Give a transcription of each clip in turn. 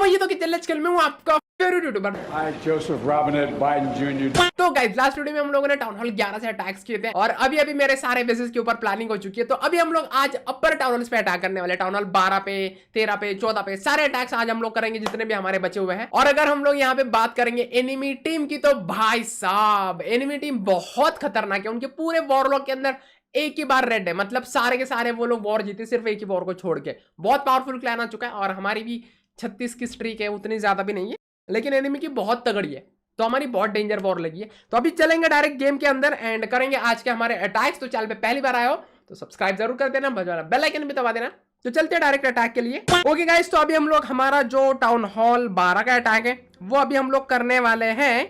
ये तो कितने लेट्स खेल में हूं आपका favourite YouTuber Joseph Robinette Biden Jr. तो गाइस लास्ट वीडियो में हम लोगों ने टाउन हॉल 11 से अटैक्स किए थे और अभी मेरे सारे बेसिस के ऊपर प्लानिंग हो चुकी है। तो अभी हम लोग आज अपर टाउन हॉल्स पे अटैक करने वाले, टाउन हॉल 12 पे, 13 पे, 14 पे, सारे अटैक्स आज हम लोग करेंगे जितने भी हमारे बचे हुए हैं। और अगर हम लोग यहाँ पे बात करेंगे एनिमी टीम की, तो भाई साहब एनिमी टीम बहुत खतरनाक है। उनके पूरे वॉरलॉक के अंदर एक ही बार रेड है, मतलब सारे के सारे वो लोग वॉर जीते सिर्फ एक ही वॉर को छोड़ के। बहुत पावरफुल क्लैन आ चुका है और हमारी भी 36 की स्ट्रीक है, उतनी ज्यादा भी नहीं है, लेकिन एनिमी की बहुत तगड़ी है, तो हमारी बहुत डेंजर वॉर लगी है। तो अभी चलेंगे डायरेक्ट गेम के अंदर एंड करेंगे आज के हमारे अटैक्स। तो चैनल पे पहली बार आए हो तो सब्सक्राइब जरूर कर देना, बेल आइकन भी दबा देना। तो चलते हैं डायरेक्ट अटैक के लिए। ओके गाइस, तो अभी हम लोग हमारा जो टाउन हॉल 12 का अटैक है वो अभी हम लोग करने वाले हैं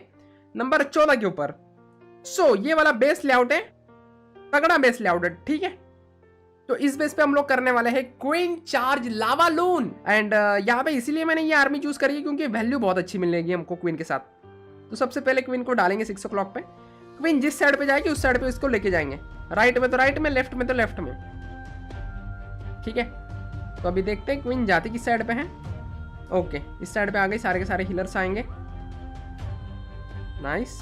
नंबर 14 के ऊपर। सो ये वाला बेस लेआउट है, तगड़ा बेस लेआउट है, ठीक है। तो इस बेस पे हम लोग करने वाले हैं queen charge lava loon and यहाँ पे इसीलिए मैंने ये आर्मी चूज करी है क्योंकि वैल्यू बहुत अच्छी मिलेगी हमको क्वीन के साथ। तो सबसे पहले क्वीन को डालेंगे 6 o'clock पे। क्वीन जिस साइड पे जाएगी उस साइड पे इसको लेके जाएंगे, राइट में तो राइट में, लेफ्ट में तो लेफ्ट में, ठीक है। तो अभी देखते हैं क्वीन जाती किस साइड पे है। ओके, इस साइड पे आ गई, सारे के सारे हीलर्स आएंगे, नाइस।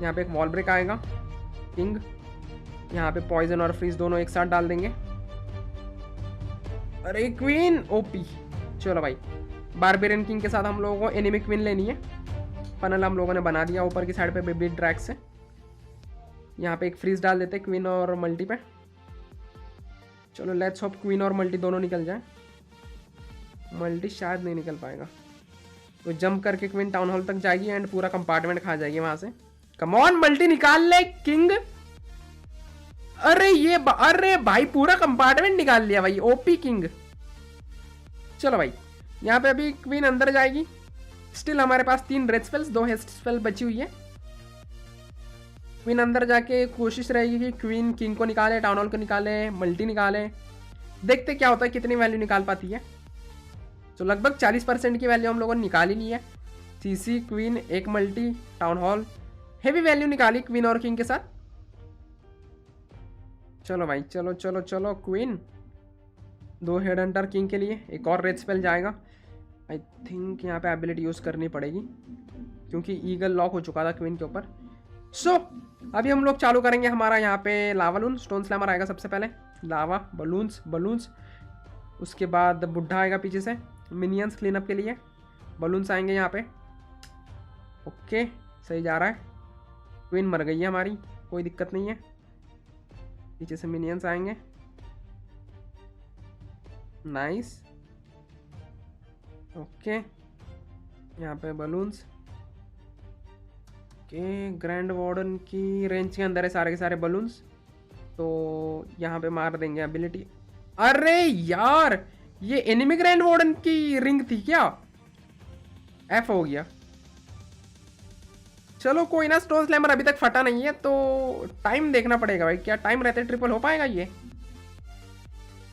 यहाँ पे एक वॉल ब्रेक आएगा, किंग यहाँ पे पॉइजन और फ्रीज दोनों एक साथ डाल देंगे। अरे क्वीन ओपी, चलो भाई बारबेरियन किंग के साथ हम लोगों को एनिमी क्वीन लेनी है। फनल हम लोगों ने बना दिया ऊपर की साइड पे बेबी ड्रैग से। यहाँ पे एक फ्रीज डाल देते हैं क्वीन और मल्टी पे। चलो लेट्स होप क्वीन और मल्टी दोनों निकल जाए। मल्टी शायद नहीं निकल पाएगा, तो जंप करके क्वीन टाउन हॉल तक जाएगी एंड पूरा कंपार्टमेंट खा जाएगी वहां से। कम ऑन मल्टी निकाल ले किंग। अरे भाई पूरा कंपार्टमेंट निकाल लिया भाई, ओपी किंग। चलो भाई यहाँ पे अभी क्वीन अंदर जाएगी। स्टिल हमारे पास 3 रेड स्पेल्स, 2 हेस्ट स्पेल बची हुई है। क्वीन अंदर जाके कोशिश रहेगी कि क्वीन किंग को निकाले, टाउन हॉल को निकाले, मल्टी निकाले। देखते क्या होता है, कितनी वैल्यू निकाल पाती है। तो लगभग 40% की वैल्यू हम लोगों ने निकाल ही ली है। सीसी, क्वीन, एक multi, town hall, heavy value निकाली क्वीन और किंग के साथ। चलो भाई चलो चलो चलो, क्वीन 2 हेड हंटर किंग के लिए, एक और रेड स्पेल जाएगा। आई थिंक यहाँ पे एबिलिटी यूज़ करनी पड़ेगी क्योंकि ईगल लॉक हो चुका था क्वीन के ऊपर। सो अभी हम लोग चालू करेंगे हमारा यहाँ पे लावा लून। स्टोन स्लैमर आएगा सबसे पहले, लावा बलून्स, उसके बाद बुढ़ा आएगा पीछे से मिनियंस क्लीन अप के लिए। बलून्स आएंगे यहाँ पे, ओके सही जा रहा है। क्वीन मर गई है हमारी, कोई दिक्कत नहीं है। पीछे से मिनियंस आएंगे, नाइस, ओके। यहाँ पे बलून्स, ओके। ग्रैंड वार्डन की रेंज के अंदर है सारे के सारे बलून्स, तो यहाँ पे मार देंगे एबिलिटी। अरे यार ये एनिमी ग्रैंड वार्डन की रिंग थी क्या? एफ हो गया। चलो कोई ना, स्टोन स्लैमर अभी तक फटा नहीं है तो टाइम देखना पड़ेगा भाई, क्या टाइम रहते ट्रिपल हो पाएगा ये।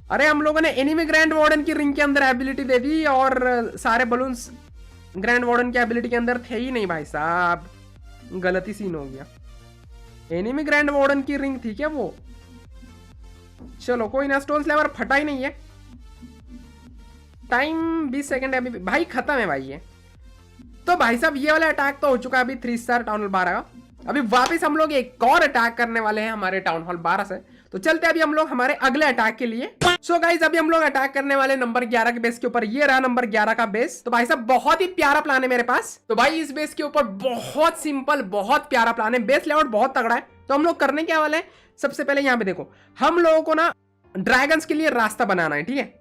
अरे हम लोगों ने एनिमी ग्रैंड वार्डन की रिंग के अंदर एबिलिटी दे दी और सारे बलून्स ग्रैंड वार्डन की एबिलिटी के अंदर थे ही नहीं भाई साहब, गलती सीन हो गया। एनिमी ग्रैंड वार्डन की रिंग थी क्या वो? चलो कोई ना, स्टोन स्लैमर फटा ही नहीं है। टाइम 20 सेकंड है अभी भाई, खत्म है भाई ये। तो भाई साहब ये वाला अटैक तो हो चुका है अभी 3 स्टार टाउन हॉल 12 का। अभी वापस हम लोग एक और अटैक करने वाले हैं हमारे टाउन हॉल 12 से। तो चलते हैं अभी हम लोग हमारे अगले अटैक के लिए। सो गाइस अभी हम लोग अटैक करने वाले नंबर 11 के बेस के ऊपर। ये रहा नंबर 11 का बेस। तो भाई साहब बहुत ही प्यारा प्लान है मेरे पास। तो भाई इस बेस के ऊपर बहुत सिंपल बहुत प्यारा प्लान है, बेस लेआउट बहुत तगड़ा है। तो हम लोग करने क्या वाले हैं, सबसे पहले यहाँ पे देखो, हम लोगों को ना ड्रैगन्स के लिए रास्ता बनाना है, ठीक है।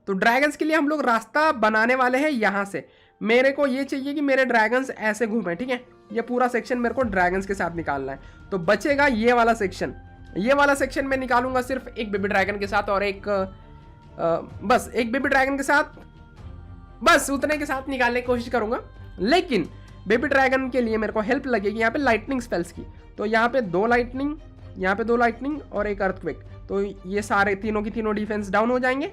तो ड्रैगन्स के लिए हम लोग रास्ता बनाने वाले हैं यहाँ से। मेरे को ये चाहिए कि मेरे ड्रैगन्स ऐसे घूमें, ठीक है। ये पूरा सेक्शन मेरे को ड्रैगन्स के साथ निकालना है। तो बचेगा ये वाला सेक्शन, ये वाला सेक्शन मैं निकालूंगा सिर्फ एक बेबी ड्रैगन के साथ और एक बस एक बेबी ड्रैगन के साथ, बस उतने के साथ निकालने की कोशिश करूंगा। लेकिन बेबी ड्रैगन के लिए मेरे को हेल्प लगेगी यहाँ पे लाइटनिंग स्पेल्स की। तो यहाँ पे 2 लाइटनिंग, यहाँ पे 2 लाइटनिंग और एक अर्थक्वेक। तो ये सारे तीनों की तीनों डिफेंस डाउन हो जाएंगे।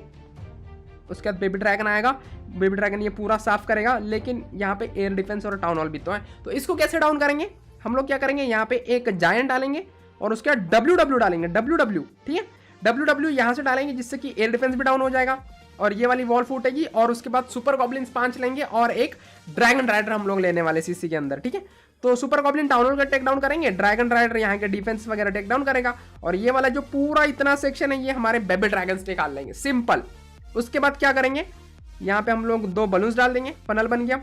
उसके बाद बेबी ड्रैगन आएगा, बेबी ड्रैगन ये पूरा साफ करेगा, लेकिन यहाँ पे एयर डिफेंस और टाउन हॉल भी तो है। तो इसको कैसे डाउन करेंगे, हम लोग क्या करेंगे, यहाँ पे एक जायंट डालेंगे और उसके बाद WW डालेंगे, WW, ठीक है। WW यहाँ से डालेंगे जिससे कि एयर डिफेंस भी डाउन हो जाएगा और ये वाली वॉल फूटेगी, और उसके बाद सुपर गॉब्लिन्स 5 लेंगे और एक ड्रैगन राइडर हम लोग लेने वाले सीसी के अंदर, ठीक है। तो सुपर गॉब्लिन टाउन हॉल का टेक डाउन करेंगे, ड्रैगन राइडर यहाँ के डिफेंस वगैरह टेक डाउन करेगा, और ये वाला जो पूरा इतना सेक्शन है ये हमारे बेबी ड्रैगन्स निकाल लेंगे, सिंपल। उसके बाद क्या करेंगे, यहाँ पे हम लोग 2 बलून्स डाल देंगे, फनल बन गया।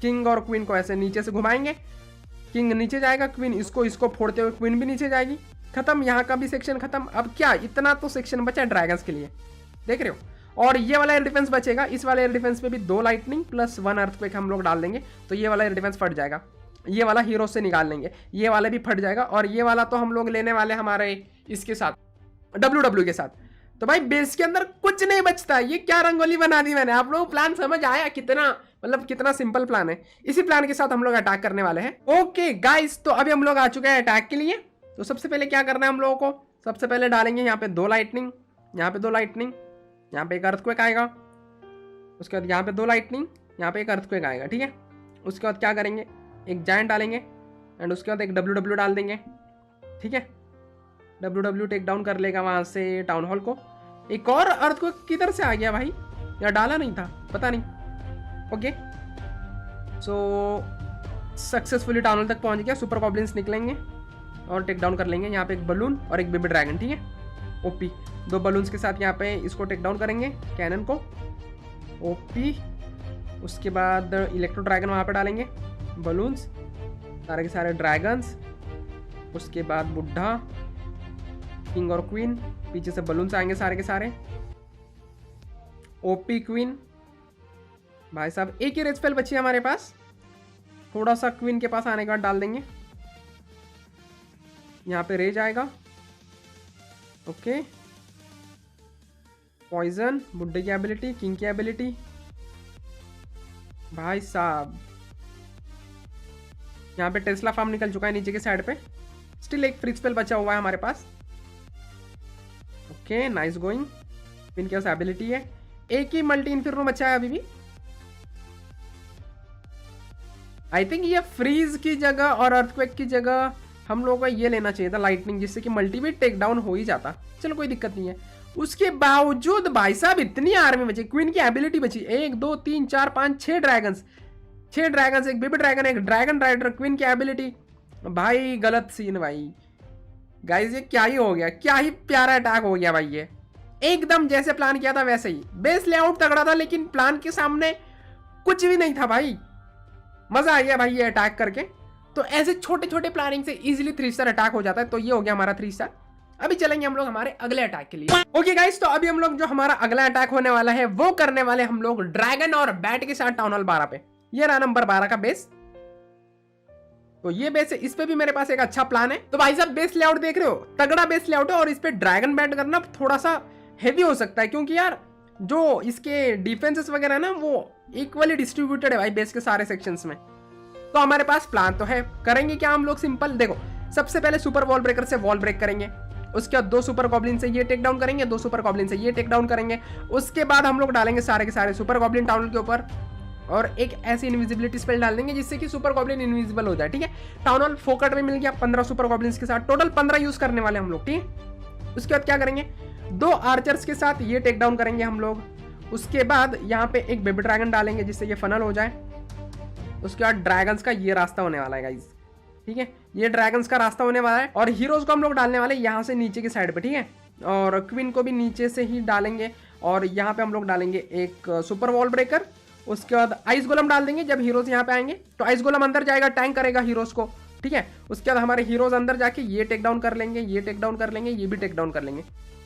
किंग और क्वीन को ऐसे नीचे से घुमाएंगे, किंग नीचे जाएगा, क्वीन इसको फोड़ते हुए क्वीन भी नीचे जाएगी, खत्म। यहाँ का भी सेक्शन खत्म। अब क्या इतना तो सेक्शन बचा है ड्रैगन्स के लिए, देख रहे हो। और ये वाला एयर डिफेंस बचेगा, इस वाले एयर डिफेंस पे भी 2 लाइटनिंग प्लस 1 अर्थक्वेक हम लोग डाल देंगे, तो ये वाला एयर डिफेंस फट जाएगा। ये वाला हीरो से निकाल लेंगे, ये वाला भी फट जाएगा, और ये वाला तो हम लोग लेने वाले हमारे इसके साथ, WW के साथ। तो भाई बेस के अंदर कुछ नहीं बचता। ये क्या रंगोली बना दी मैंने, आप लोगों को प्लान समझ आया कितना, मतलब कितना सिंपल प्लान है। इसी प्लान के साथ हम लोग अटैक करने वाले हैं। ओके गाइस, तो अभी हम लोग आ चुके हैं अटैक के लिए। तो सबसे पहले क्या करना है हम लोगों को, सबसे पहले डालेंगे यहाँ पे 2 लाइटनिंग, यहाँ पे 2 लाइटनिंग, यहाँ पे एक अर्थक्वेक आएगा, उसके बाद यहाँ पे 2 लाइटनिंग, यहाँ पे एक अर्थक्वेक आएगा, ठीक है। उसके बाद क्या करेंगे, एक जायंट डालेंगे एंड उसके बाद एक WW डाल देंगे, ठीक है। WW टेक डाउन कर लेगा वहाँ से टाउन हॉल को। एक और अर्थक्वेक किधर से आ गया भाई, या डाला नहीं था, पता नहीं। ओके, सो सक्सेसफुली टाउन हॉल तक पहुँच गया। सुपर गॉब्लिन्स निकलेंगे और टेक डाउन कर लेंगे। यहाँ पे एक बलून और एक बेबी ड्रैगन, ठीक है। ओपी 2 बलून्स के साथ यहाँ पे इसको टेक डाउन करेंगे, कैनन को, ओपी। उसके बाद इलेक्ट्रो ड्रैगन वहाँ पे डालेंगे, बलून्स सारे के सारे ड्रैगन्स। उसके बाद बुढ़ा, किंग और क्वीन, पीछे से बलून्स आएंगे सारे के सारे, ओपी क्वीन। भाई साहब एक ही रेड स्पेल बची है हमारे पास, थोड़ा सा क्वीन के पास आने के बाद डाल देंगे। यहाँ पे रेज आएगा, ओके। पॉइजन, बुड्ढे की एबिलिटी, किंग की एबिलिटी। भाई साहब यहाँ पे टेस्ला फार्म निकल चुका है नीचे के साइड पे, स्टिल एक फ्री स्पेल बचा हुआ है हमारे पास। Okay, nice going. इनके पास एबिलिटी है, एक ही मल्टी इन्फिर्नो बचा है अभी भी। आई थिंक ये फ्रीज की जगह और अर्थक्वेक की जगह हम लोगों को ये लेना चाहिए था लाइटनिंग, जिससे कि मल्टी भी टेक डाउन हो ही जाता। चलो कोई दिक्कत नहीं है। उसके बावजूद भाई साहब इतनी आर्मी बची, क्वीन की एबिलिटी बची, 1 2 3 4 5 6 ड्रैगन्स, 6 ड्रैगन्स, एक बेबी ड्रैगन, एक ड्रैगन राइडर, क्वीन की एबिलिटी। भाई गलत सीन भाई, गाइस ये क्या ही हो गया, क्या ही प्यारा अटैक हो गया भाई। ये एकदम जैसे प्लान किया था वैसे ही, बेस लेआउट तगड़ा था लेकिन प्लान के सामने कुछ भी नहीं था भाई। मजा आ गया भाई ये अटैक करके। तो ऐसे छोटे छोटे प्लानिंग से इजीली 3 स्टार अटैक हो जाता है। तो ये हो गया हमारा 3 स्टार। अभी चलेंगे हम लोग हमारे अगले अटैक के लिए। ओके गाइस, तो अभी हम लोग जो हमारा अगला अटैक होने वाला है वो करने वाले हम लोग ड्रैगन और बैट के साथ टाउन हॉल 12 पे। ये रहा नंबर 12 का बेस। तो ये बेस है, इस पे भी मेरे पास एक अच्छा प्लान है। तो भाई साहब बेस लेआउट देख रहे हो, तगड़ा बेस लेआउट है, और इस पे ड्रैगन बैट करना थोड़ा सा हेवी हो सकता है, क्योंकि यार जो इसके डिफेंसेस वगैरह ना वो इक्वली डिस्ट्रीब्यूटेड है भाई बेस के सारे सेक्शंस में। तो हमारे पास प्लान तो है, करेंगे क्या हम लोग, सिंपल देखो। सबसे पहले सुपर वॉल ब्रेकर से वॉल ब्रेक करेंगे, उसके बाद 2 सुपर गॉब्लिन से ये टेक डाउन करेंगे, 2 सुपर गॉब्लिन से ये टेक डाउन करेंगे। उसके बाद हम लोग डालेंगे सारे के सारे सुपर गॉब्लिन टाउन के ऊपर, और एक ऐसी इनविजिबिलिटी स्पेल डाल देंगे जिससे कि सुपर गॉब्लिन इनविजिबल हो जाए, ठीक है। टाउन हॉल फोकट में मिल गया 15 सुपर गॉब्लिन्स के साथ, टोटल 15 यूज करने वाले हम लोग, ठीक है। उसके बाद क्या करेंगे, 2 आर्चर्स के साथ ये टेक डाउन करेंगे हम लोग। उसके बाद यहाँ पे एक बेबी ड्रैगन डालेंगे जिससे ये फनल हो जाए। उसके बाद ड्रैगन्स का ये रास्ता होने वाला है गाइज, ठीक है। ये ड्रैगन्स का रास्ता होने वाला है, और हीरोज को हम लोग डालने वाले यहाँ से नीचे की साइड पे, ठीक है। और क्वीन को भी नीचे से ही डालेंगे, और यहाँ पे हम लोग डालेंगे एक सुपर वॉल ब्रेकर। उसके बाद आइस गोलम डाल देंगे जब हीरोज यहाँ पे आएंगे, तो आइस गोलम अंदर जाएगा, टैंक करेगा हीरोज को, ठीक है। उसके बाद हमारे हीरोज अंदर जाके ये टेक डाउन कर लेंगे, ये टेक डाउन कर लेंगे, ये भी टेक डाउन कर लेंगे।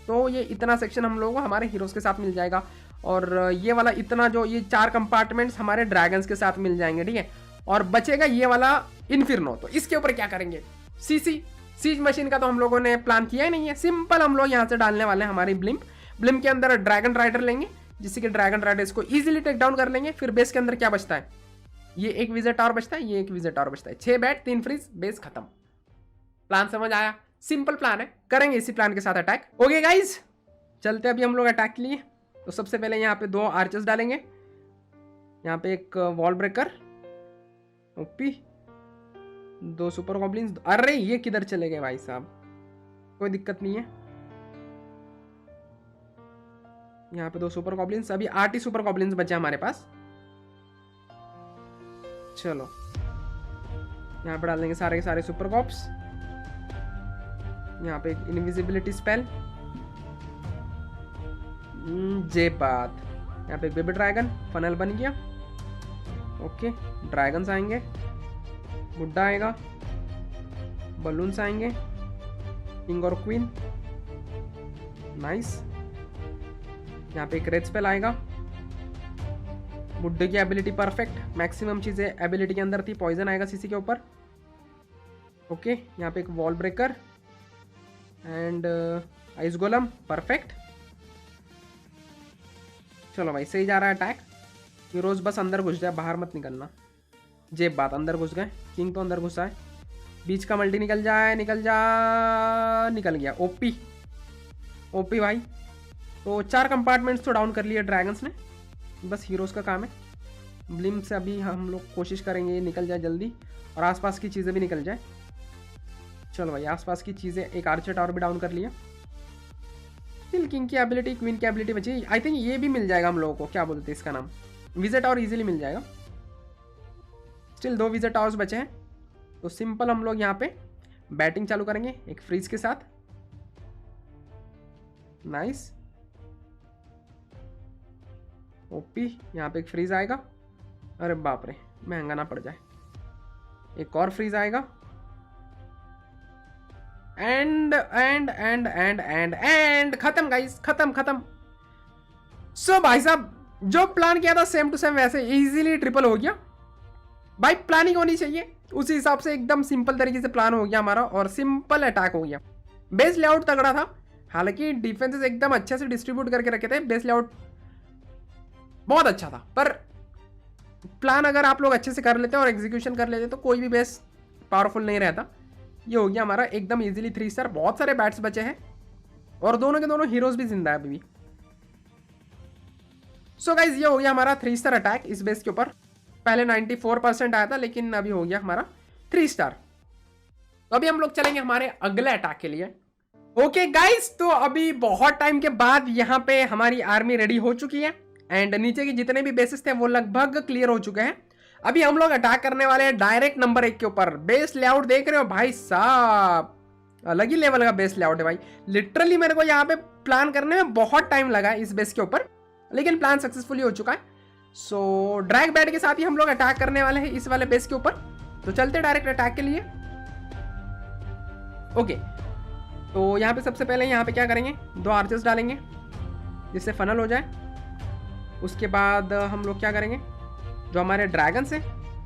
तो ये इतना सेक्शन हम लोगों को हमारे हीरोज के साथ मिल जाएगा, और ये वाला इतना जो ये 4 कंपार्टमेंट्स हमारे ड्रैगन्स के साथ मिल जाएंगे, ठीक है। और बचेगा ये वाला इन्फिर्नो। तो इसके ऊपर क्या करेंगे, सीज मशीन का तो हम लोगों ने प्लान किया ही नहीं है। सिंपल हम लोग यहाँ से डालने वाले हैं हमारी ब्लिम्प के अंदर ड्रैगन राइडर लेंगे, जिससे कि ड्रैगन राइडर इसको इजीली टेक डाउन कर लेंगे। फिर बेस के अंदर क्या बचता है, ये एक विजिट टावर बचता है, ये एक विजिट टावर बचता है, 6 बैट 3 फ्रीज, बेस खत्म। प्लान समझ आया, सिंपल प्लान है, करेंगे इसी प्लान के साथ अटैक। ओके गाइज, चलते अभी हम लोग अटैक के लिए। तो सबसे पहले यहाँ पे 2 आर्चर्स डालेंगे, यहाँ पे एक wall breaker, OP, 2 super goblins. अरे ये किधर चले गए भाई साहब, कोई दिक्कत नहीं है। यहाँ पे 2 सुपर गॉब्लिन्स, अभी 8 ही सुपर गॉब्लिन्स बचे हमारे पास। चलो यहाँ पे डाल देंगे सारे के सारे सुपर गॉब्स। यहाँ पे एक इनविजिबिलिटी स्पेल, जे बात। यहाँ पे एक बेबी ड्रैगन फनल बन गया। ओके, ड्रैगन्स आएंगे, बुड्ढा आएगा, बलून्स आएंगे, किंग और क्वीन, नाइस। यहाँ पे एक रेड स्पेल आएगा, बुड्ढे की एबिलिटी परफेक्ट, मैक्सिमम चीजें एबिलिटी के अंदर थी। पॉइजन आएगा सीसी के ऊपर। ओके, यहाँ पे एक वॉल ब्रेकर एंड आइस गोलम, परफेक्ट। चलो भाई सही जा रहा है अटैक। हीरोज बस अंदर घुस जाए, बाहर मत निकलना। जेब बात, अंदर घुस गए, किंग तो अंदर घुसा है। बीच का मल्टी निकल जाए, निकल गया। ओपी ओपी भाई। तो 4 कंपार्टमेंट्स तो डाउन कर लिए ड्रैगन्स ने, बस हीरोज का काम है। ब्लिम से अभी हम लोग कोशिश करेंगे निकल जाए जल्दी, और आसपास की चीज़ें भी निकल जाए। चलो भाई, आसपास की चीज़ें, एक आर्चर टावर भी डाउन कर लिया। स्टिल किंग की एबिलिटी, क्वीन की एबिलिटी बची। आई थिंक ये भी मिल जाएगा हम लोगों को, क्या बोलते हैं इसका नाम, विजिट टावर इजीली मिल जाएगा। स्टिल 2 विजिट टावर्स बचे हैं, तो सिंपल हम लोग यहाँ पे बैटिंग चालू करेंगे एक फ्रीज के साथ। Nice, OP. यहाँ पे एक फ्रीज आएगा, अरे बाप रे, महंगा ना पड़ जाए। एक और फ्रीज आएगा, एंड खत्म गाइस, खत्म। सो भाई साहब, जो प्लान किया था सेम टू सेम वैसे इजीली ट्रिपल हो गया भाई। प्लानिंग होनी चाहिए उसी हिसाब से, एकदम सिंपल तरीके से प्लान हो गया हमारा, और सिंपल अटैक हो गया। बेस लेआउट तगड़ा था, हालांकि डिफेंसेस एकदम अच्छे से डिस्ट्रीब्यूट करके रखे थे। बेस लेआउट बहुत अच्छा था, पर प्लान अगर आप लोग अच्छे से कर लेते हैं और एग्जीक्यूशन कर लेते तो कोई भी बेस पावरफुल नहीं रहता। ये हो गया हमारा एकदम इजीली 3 स्टार। बहुत सारे बैट्स बचे हैं, और दोनों के दोनों हीरोज भी जिंदा है अभी भी। सो गाइज, ये हो गया हमारा 3 स्टार अटैक इस बेस के ऊपर। पहले 94% आया था, लेकिन अभी हो गया हमारा 3 स्टार। तो अभी हम लोग चलेंगे हमारे अगले अटैक के लिए। ओके गाइज, तो अभी बहुत टाइम के बाद यहाँ पे हमारी आर्मी रेडी हो चुकी है, एंड नीचे के जितने भी बेसिस थे वो लगभग क्लियर हो चुके हैं। अभी हम लोग अटैक करने वाले हैं डायरेक्ट नंबर 1 के ऊपर। बेस लेआउट देख रहे हो भाई साहब, अलग ही लेवल का बेस लेआउट है भाई। लिटरली मेरे को यहाँ पे प्लान करने में बहुत टाइम लगा है इस बेस के ऊपर, लेकिन प्लान सक्सेसफुली हो चुका है। सो ड्रैग बैट के साथ ही हम लोग अटैक करने वाले हैं इस वाले बेस के ऊपर। तो चलते डायरेक्ट अटैक के लिए। ओके, तो यहाँ पे सबसे पहले यहाँ पे क्या करेंगे, 2 आर्चर्स डालेंगे जिससे फनल हो जाए। उसके बाद हम लोग क्या करेंगे, जो हमारे ड्रैगन्स हैं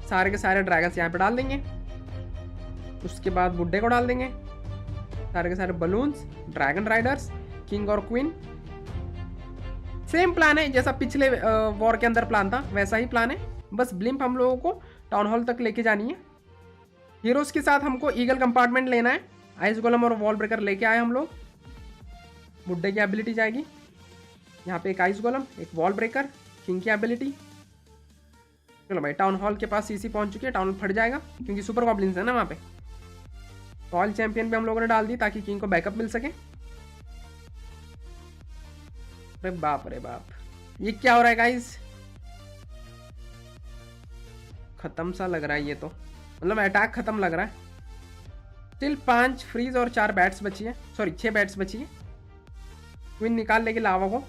सारे के सारे ड्रैगन्स यहाँ पे डाल देंगे। उसके बाद बुड्ढे को डाल देंगे, सारे के सारे बलून्स, ड्रैगन राइडर्स, किंग और क्वीन। सेम प्लान है जैसा पिछले वॉर के अंदर प्लान था, वैसा ही प्लान है। बस ब्लिम्प हम लोगों को टाउन हॉल तक लेके जानी है। हीरोज के साथ हमको ईगल कंपार्टमेंट लेना है। आइस गोलम और वॉल ब्रेकर लेके आए हम लोग। बुड्ढे की एबिलिटी जाएगी यहाँ पे, एक आइस गोलम, एक वॉल ब्रेकर, किंग की एबिलिटी। चलो भाई, टाउन हॉल के पास सीसी पहुंच चुकी है। टाउन फट जाएगा क्योंकि सुपर गॉब्लिन्स है ना वहाँ पे। रॉयल चैंपियन भी हम लोगों ने डाल दी ताकि किंग को बैकअप मिल सके। अरे बाप रे बाप, ये क्या हो रहा है गाइस, खत्म सा लग रहा है ये तो, मतलब अटैक खत्म लग रहा है। स्टिल 5 फ्रीज और 4 बैट्स बची है, सॉरी 6 बैट्स बची है। क्वीन निकाल लेगी लावा को,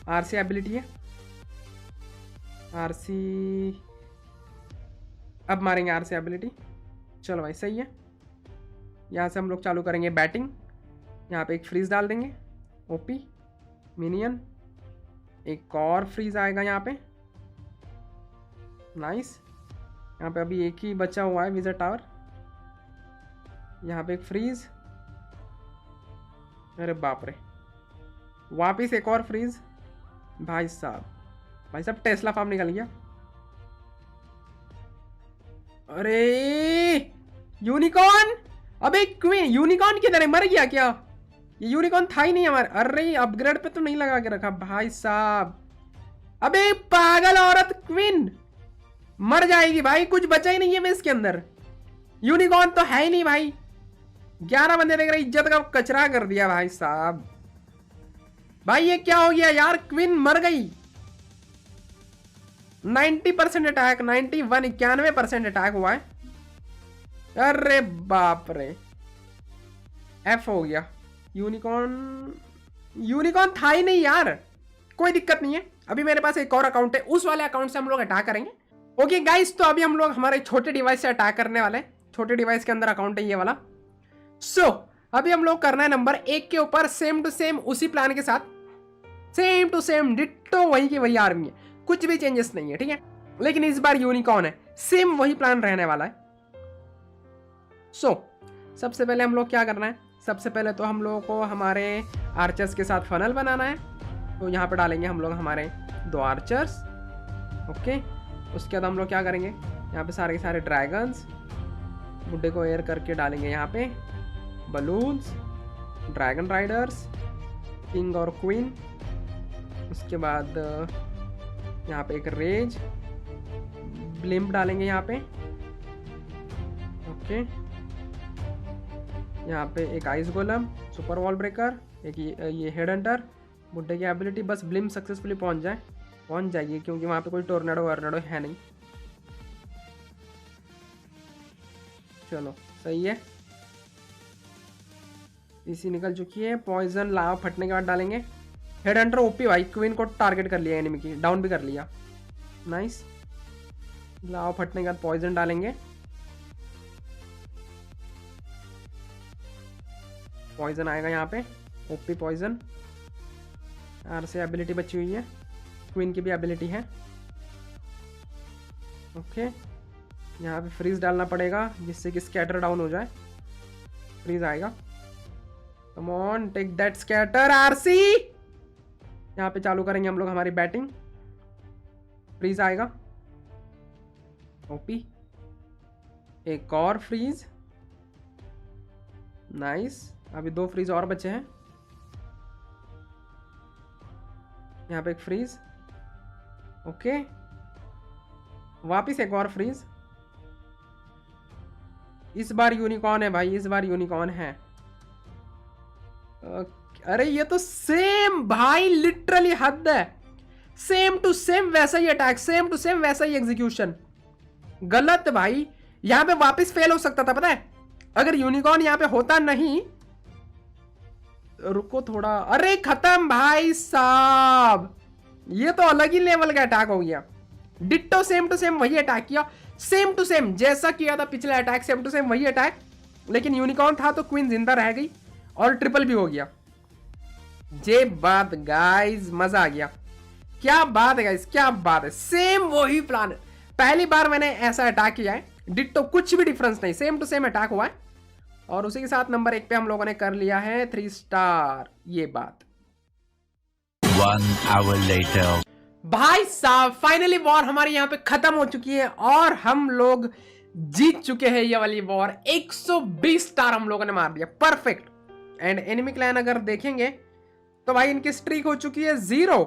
आरसी एबिलिटी है। आरसी अब मारेंगे, आरसी एबिलिटी। चलो भाई सही है। यहाँ से हम लोग चालू करेंगे बैटिंग। यहाँ पे एक फ्रीज डाल देंगे, ओपी मिनियन। एक और फ्रीज आएगा यहाँ पे, नाइस। यहाँ पे अभी एक ही बचा हुआ है विजिट टावर। यहाँ पे एक फ्रीज, अरे बाप रे, वापिस एक और फ्रीज। भाई साहब टेस्ला फार्म निकल गया। अरे यूनिकॉर्न, अबे क्वीन, यूनिकॉर्न किधर है, मर गया क्या? ये यूनिकॉर्न था ही नहीं हमारे। अरे अपग्रेड पे तो नहीं लगा के रखा भाई साहब। अबे पागल औरत, क्वीन मर जाएगी भाई, कुछ बचा ही नहीं है बेस के अंदर। यूनिकॉर्न तो है ही नहीं भाई। 11 बंदे देख रहे, इज्जत का कचरा कर दिया भाई साहब। भाई ये क्या हो गया यार, क्वीन मर गई। 90% अटैक, 91% अटैक हुआ है। अरे बाप रे, एफ हो गया। यूनिकॉर्न था ही नहीं यार, कोई दिक्कत नहीं है। अभी मेरे पास एक और अकाउंट है, उस वाले अकाउंट से हम लोग अटैक करेंगे। ओके गाइस, तो अभी हम लोग हमारे छोटे डिवाइस से अटैक करने वाले हैं। छोटे डिवाइस के अंदर अकाउंट है ये वाला। सो अभी हम लोग करना है नंबर 1 के ऊपर सेम टू सेम उसी प्लान के साथ, सेम टू सेम डिट्टो वही की वही आर्मी है, कुछ भी चेंजेस नहीं है, ठीक है। लेकिन इस बार यूनिकॉर्न है, सेम वही प्लान रहने वाला है। सो सबसे पहले हम लोग क्या करना है, सबसे पहले तो हम लोगों को हमारे आर्चर्स के साथ फनल बनाना है। तो यहाँ पे डालेंगे हम लोग हमारे 2 आर्चर्स। ओके, उसके बाद हम लोग क्या करेंगे, यहाँ पे सारे के सारे ड्रैगन्स बुड्ढे को एयर करके डालेंगे यहाँ पे, बलून्स, ड्रैगन राइडर्स, किंग और क्वीन। उसके बाद यहाँ पे एक रेज ब्लिम्प डालेंगे यहाँ पे। ओके, यहाँ पे एक आइस गोलम, सुपर वॉल ब्रेकर, एक ये हेड हंटर। बुड्ढे की एबिलिटी बस ब्लिम्प सक्सेसफुली पहुंच जाएगी, क्योंकि वहाँ पे कोई टोर्नेडो वर्नेडो है नहीं। चलो सही है, इसी निकल चुकी है। पॉइजन लावा फटने के बाद डालेंगे। हेड हंटर ओपी भाई, क्वीन को टारगेट कर लिया, एनिमी की डाउन भी कर लिया, नाइस। लावा फटने के बाद पॉइजन डालेंगे। पॉइजन आएगा यहाँ पे, ओपी पॉइजन। आर से एबिलिटी बची हुई है, क्वीन की भी एबिलिटी है। ओके, यहाँ पे फ्रीज डालना पड़ेगा जिससे कि स्कैटर डाउन हो जाए। फ्रीज आएगा, come on take that scatter RC. यहाँ पे चालू करेंगे हम लोग हमारी बैटिंग। फ्रीज आएगा, ओपी, एक और फ्रीज, नाइस। अभी 2 फ्रीज और बचे हैं। यहाँ पे एक फ्रीज, ओके, वापिस एक और फ्रीज। इस बार यूनिकॉर्न है भाई, इस बार यूनिकॉर्न है। अरे ये तो सेम भाई, लिटरली हद है। सेम टू सेम वैसा ही अटैक, सेम टू सेम वैसा ही एग्जीक्यूशन। गलत भाई, यहां पे वापस फेल हो सकता था, पता है, अगर यूनिकॉर्न यहां पे होता नहीं। रुको थोड़ा, अरे खत्म भाई साहब, ये तो अलग ही लेवल का अटैक हो गया। डिट्टो सेम टू सेम वही अटैक किया, सेम टू सेम जैसा किया था पिछला अटैक, सेम टू सेम वही अटैक। लेकिन यूनिकॉर्न था तो क्वीन जिंदा रह गई और ट्रिपल भी हो गया। जे बात गाइस, मजा आ गया। क्या बात है गाइस, क्या बात है, सेम वही प्लान। पहली बार मैंने ऐसा अटैक किया है, डिट्टो, कुछ भी डिफरेंस नहीं, सेम टू सेम अटैक हुआ है। और उसी के साथ नंबर 1 पे हम लोगों ने कर लिया है 3 स्टार। ये बात 1 hour later. भाई साहब, फाइनली वॉर हमारी यहाँ पे खत्म हो चुकी है और हम लोग जीत चुके हैं ये वाली वॉर। 120 स्टार हम लोगों ने मार दिया, परफेक्ट। एंड एनिमी क्लैन अगर देखेंगे तो भाई इनकी स्ट्रीक हो चुकी है 0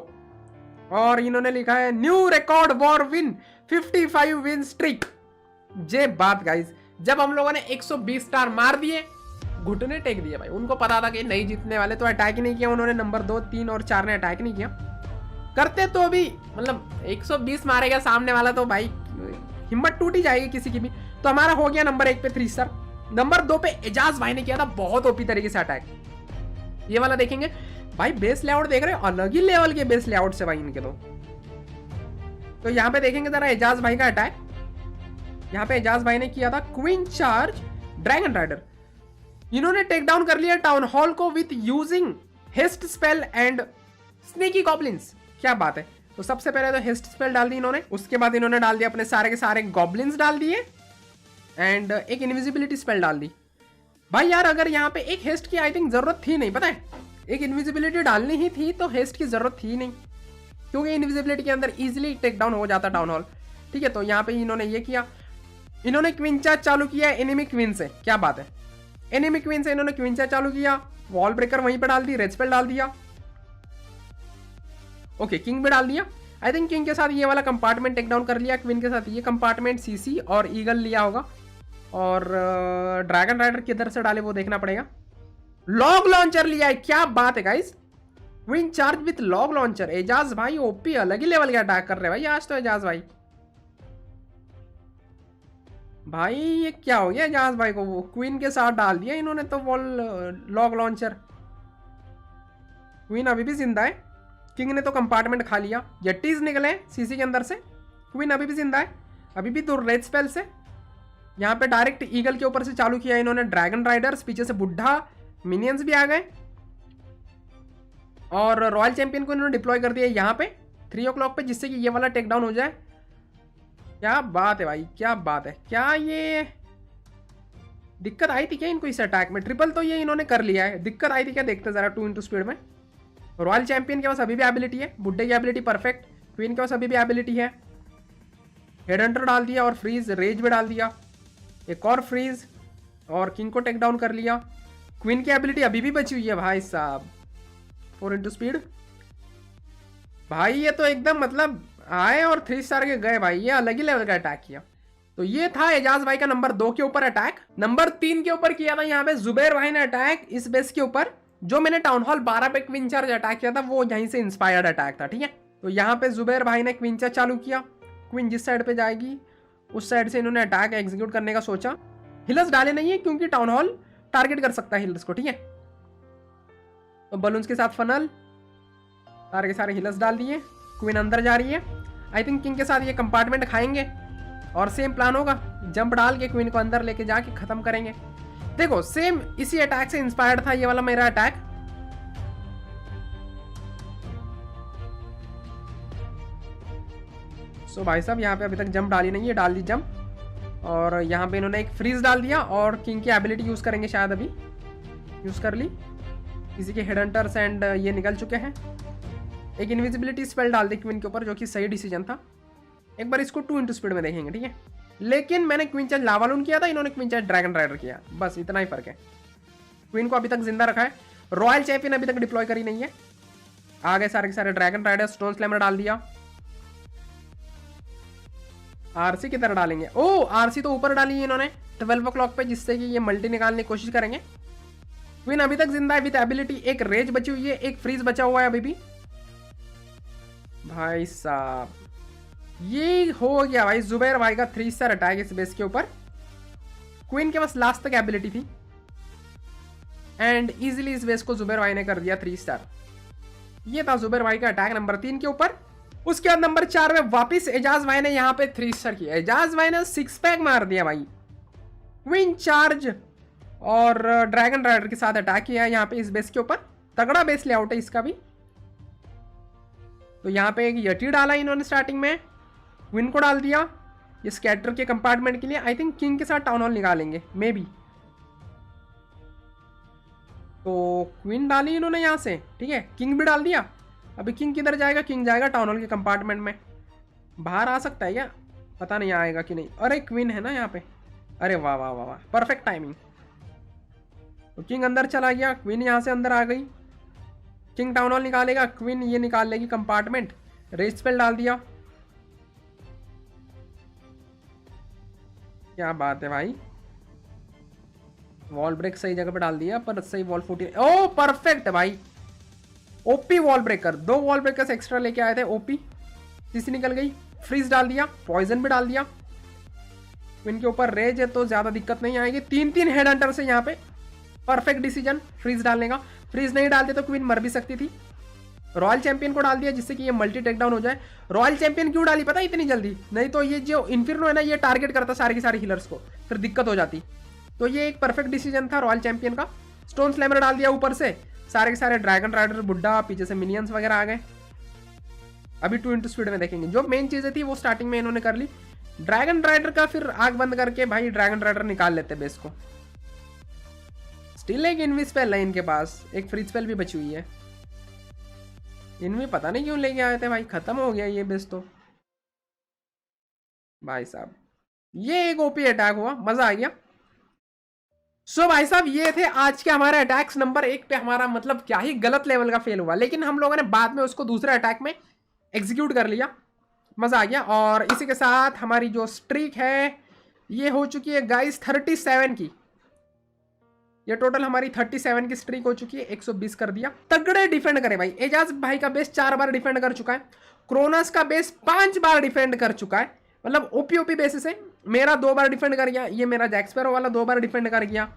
और इन्होंने लिखा है new record war win, 55 win streak. जे बात गाइस, जब हम लोगों ने 120 स्टार मार दिए, घुटने टेक दिए भाई। उनको पता था कि नहीं जीतने वाले, तो अटैक ही नहीं किया उन्होंने। नंबर 2, 3 और 4 ने अटैक नहीं किया। करते तो अभी मतलब 120 मारेगा सामने वाला तो भाई हिम्मत टूट ही जाएगी किसी की भी। तो हमारा हो गया नंबर 1 पे 3 स्टार। नंबर 2 पे एजाज भाई ने किया था बहुत ओपी तरीके से अटैक। ये वाला देखेंगे भाई, बेस लेआउट देख रहे हो, अलग ही लेवल के बेस लेआउट से भाई इनके। तो यहाँ पे देखेंगे जरा एजाज भाई का अटैक। यहाँ पे एजाज भाई ने किया था क्वीन चार्ज ड्रैगन राइडर। इन्होंने टेक डाउन कर लिया टाउन हॉल को with using haste spell and sneaky goblins. क्या बात है। तो सबसे पहले तो हेस्ट स्पेल डाल दी इन्होंने, उसके बाद इन्होंने डाल दिया अपने सारे के सारे गॉब्लिन्स डाल दिए एंड एक इनविजिबिलिटी स्पेल डाल दी। भाई यार अगर यहाँ पे एक हेस्ट की आई थिंक जरूरत थी नहीं, पता है, एक इनविजिबिलिटी डालनी ही थी तो हेस्ट की जरूरत थी नहीं, क्योंकि इनविजिबिलिटी के अंदर इजीली टेक डाउन हो जाता टाउन हॉल। ठीक है, तो यहाँ पे इन्होंने ये किया, इन्होंने क्वीन चार्ज चालू किया एनिमी क्वीन से। क्या बात है, एनिमी क्वीन से इन्होंने क्वीन चार्ज चालू किया, वॉल ब्रेकर वहीं पे डाल दी, रेड स्पेल डाल दिया, ओके किंग भी डाल दिया। आई थिंक किंग के साथ ये वाला कंपार्टमेंट टेक डाउन कर लिया, क्वीन के साथ ये कंपार्टमेंट सीसी और ईगल लिया होगा, और ड्रैगन राइडर किधर से डाले वो देखना पड़ेगा। लॉन्ग लॉन्चर लिया है। क्या बात है guys, queen charge with log launcher. Ejaz भाई ओपी अलग ही लेवल का अटैक कर रहे भाई आज तो एजाज भाई। भाई ये क्या हो गया एजाज भाई को, वो क्वीन के साथ डाल दिया इन्होंने तो वॉल लॉग लॉन्चर। क्वीन अभी भी जिंदा है, किंग ने तो कंपार्टमेंट खा लिया, यट्टीज निकले सीसी के अंदर से, क्वीन अभी भी जिंदा है, अभी भी दो रेड स्पेल से। यहाँ पे डायरेक्ट ईगल के ऊपर से चालू किया इन्होंने ड्रैगन राइडर्स, पीछे से बुढ़ा मिनियंस भी आ गए और रॉयल चैंपियन को इन्होंने डिप्लॉय कर दिया यहाँ पे 3 o'clock पे, जिससे कि ये वाला टेक डाउन हो जाए। क्या बात है भाई, क्या बात है। क्या ये दिक्कत आई थी क्या इनको इस अटैक में? ट्रिपल तो ये इन्होंने कर लिया है, दिक्कत आई थी क्या देखते जरा 2 into स्पीड में। रॉयल चैंपियन के पास अभी भी एबिलिटी है, बुड्ढे की एबिलिटी परफेक्ट, क्वीन के पास अभी भी एबिलिटी है। हेड हंटर डाल दिया और फ्रीज रेज भी डाल दिया, एक और फ्रीज और किंग को टेक डाउन कर लिया। क्वीन की एबिलिटी अभी भी बची हुई है भाई साहब, 4 into स्पीड। भाई ये तो एकदम मतलब आए और 3 स्टार के गए भाई, ये अलग ही लेवल का अटैक किया। तो ये था एजाज भाई का नंबर 2 के ऊपर अटैक। नंबर 3 के ऊपर किया था यहाँ पे जुबैर भाई ने अटैक इस बेस के ऊपर। जो मैंने टाउन हॉल 12 पे क्वीन चार्ज अटैक किया था वो यहीं से इंस्पायर्ड अटैक था, ठीक है। तो यहाँ पे जुबैर भाई ने क्वीन चार्ज चालू किया, क्वीन जिस साइड पे जाएगी उस साइड से इन्होंने अटैक एग्जीक्यूट करने का सोचा। हिलर्स डाले नहीं है क्योंकि टाउन हॉल टारगेट कर सकता है हिलर्स को, ठीक है। तो बलून्स के साथ फनल सारे के सारे हिलर्स डाल दिए, क्वीन अंदर जा रही है। आई थिंक किंग के साथ ये कंपार्टमेंट खाएंगे और सेम प्लान होगा, जंप डाल के क्वीन को अंदर लेके जाके खत्म करेंगे। देखो सेम इसी अटैक से इंस्पायर्ड था ये वाला मेरा अटैक। सो भाई साहब यहाँ पे अभी तक जंप डाली नहीं है, डाल दी जंप और यहाँ पे इन्होंने एक फ्रीज डाल दिया और किंग की एबिलिटी यूज करेंगे, शायद अभी यूज कर ली। किसी के हेड हंटर्स एंड ये निकल चुके हैं। एक इनविजिबिलिटी स्पेल डाल दी क्वीन के ऊपर जो कि सही डिसीजन था। एक बार इसको 2 into स्पीड में देखेंगे, ठीक है। लेकिन मैंने क्वीन चार्ज लावालून किया था, इन्होंने क्वीन चार्ज ड्रैगन राइडर किया, बस इतना ही फर्क है। क्वीन को अभी तक जिंदा रखा है, रॉयल चैंपियन अभी तक डिप्लॉय करी नहीं है। आगे सारे के सारे ड्रैगन राइडर स्टोन स्लैमर डाल दिया। आरसी की तरह डालेंगे, ओ आरसी तो ऊपर डाली है इन्होंने 12 o'clock पे, जिससे कि ये मल्टी निकालने की कोशिश करेंगे। क्वीन अभी तक जिंदा है विद एबिलिटी, एक रेज बची हुई है, एक फ्रीज बचा हुआ है अभी भी। भाई साहब ये हो गया भाई जुबैर भाई का 3 स्टार अटैक इस बेस के ऊपर। क्वीन के पास लास्ट तक एबिलिटी थी एंड इजीली इस बेस को जुबैर भाई ने कर दिया 3 स्टार। ये था जुबैर भाई का अटैक नंबर 3 के ऊपर। उसके बाद नंबर 4 में वापिस एजाज भाई ने यहाँ पे 3 स्टार किया। एजाज भाई ने 6 पैक मार दिया भाई, क्वीन चार्ज और ड्रैगन राइडर के साथ अटैक किया यहाँ पे इस बेस के ऊपर। तगड़ा बेस लेआउट है इसका भी। तो यहाँ पे एक यटी डाला इन्होंने स्टार्टिंग में, क्वीन को डाल दिया ये स्कैटर के कंपार्टमेंट के लिए। आई थिंक किंग के साथ टाउन हॉल निकालेंगे मे बी। तो क्वीन डाली इन्होंने यहाँ से, ठीक है। किंग भी डाल दिया। अभी किंग किधर जाएगा? किंग जाएगा टाउन हॉल के कंपार्टमेंट में। बाहर आ सकता है क्या? पता नहीं आएगा कि नहीं। अरे क्वीन है ना यहाँ पे, अरे वाह वाह वाह वाह, परफेक्ट टाइमिंग। तो किंग अंदर चला गया, क्वीन यहाँ से अंदर आ गई। किंग टाउन हॉल निकालेगा, क्वीन ये निकाल लेगी कंपार्टमेंट। रेज स्पेल डाल दिया। क्या बात है भाई, वॉल ब्रेक सही जगह पे डाल दिया पर सही वॉल फूटी। ओ परफेक्ट भाई, OP wall breaker. 2 wall breakers extra लेके आए थे, ओपी। सीसी निकल गई, फ्रीज डाल दिया, पॉइजन भी डाल दिया। क्वीन के ऊपर रेज है तो ज्यादा दिक्कत नहीं आएगी। 3 हेड हंटर से यहाँ पे परफेक्ट डिसीजन फ्रीज डालने का। फ्रीज नहीं डालते तो क्वीन मर भी सकती थी। रॉयल चैंपियन को डाल दिया जिससे कि ये मल्टी टेकडाउन हो जाए। रॉयल चैंपियन क्यों डाली पता है इतनी जल्दी? नहीं तो ये जो इन्फिर्नो है ना ये टारगेट करता सारे के सारे हीलर्स को, फिर दिक्कत हो जाती। तो ये एक परफेक्ट डिसीजन था रॉयल चैंपियन का। स्टोन स्लैमर डाल दिया ऊपर से, सारे के सारे ड्रैगन राइडर बुड्ढा, पीछे से मिनियंस वगैरह आ गए। अभी 2 into स्पीड में देखेंगे। जो मेन चीजें थी वो स्टार्टिंग में इन्होंने कर ली। ड्रैगन राइडर का फिर आग बंद करके भाई ड्रैगन राइडर निकाल लेते बेस को। स्टिल एक इनवी स्पेल है इनके पास, एक फ्री स्पेल भी बची हुई है। इनवी पता नहीं क्यों लेके आए थे भाई, खत्म हो गया ये बेस तो। भाई साहब ये एक ओपी अटैक हुआ, मजा आ गया। सो भाई साहब ये थे आज के हमारे अटैक्स। नंबर 1 पे हमारा मतलब क्या ही गलत लेवल का फेल हुआ, लेकिन हम लोगों ने बाद में उसको दूसरे अटैक में एग्जीक्यूट कर लिया, मजा आ गया। और इसी के साथ हमारी जो स्ट्रीक है ये हो चुकी है गाइस 37 की। ये टोटल हमारी 37 की स्ट्रीक हो चुकी है, 120 कर दिया। तगड़े डिफेंड करे भाई। एजाज भाई का बेस 4 बार डिफेंड कर चुका है, क्रोनस का बेस 5 बार डिफेंड कर चुका है, मतलब ओपी ओपी बेसिस है। मेरा 2 बार डिफेंड कर गया, ये मेरा जैक्सपेरो वाला 2 बार डिफेंड कर गया,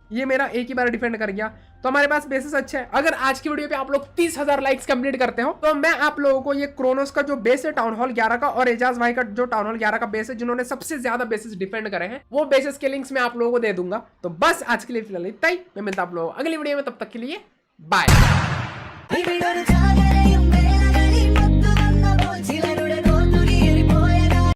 ये मेरा एक ही बार डिफेंड कर गया। तो हमारे पास बेसिस अच्छे है। अगर आज की वीडियो पे आप लोग 30,000 लाइक्स कंप्लीट करते हो तो मैं आप लोगों को ये क्रोनोस का जो बेस है टाउन हॉल 11 का और एजाज भाई का जो टाउन हॉल 11 का बेस है, जिन्होंने सबसे ज्यादा बेसिस डिफेंड करे हैं, वो बेसिस के लिंक्स मैं आप लोगों को दे दूंगा। तो बस आज के लिए फिलहाल इतना ही। मैं मिलता हूं आप लोगों को अगली वीडियो में, तब तक के लिए बाय।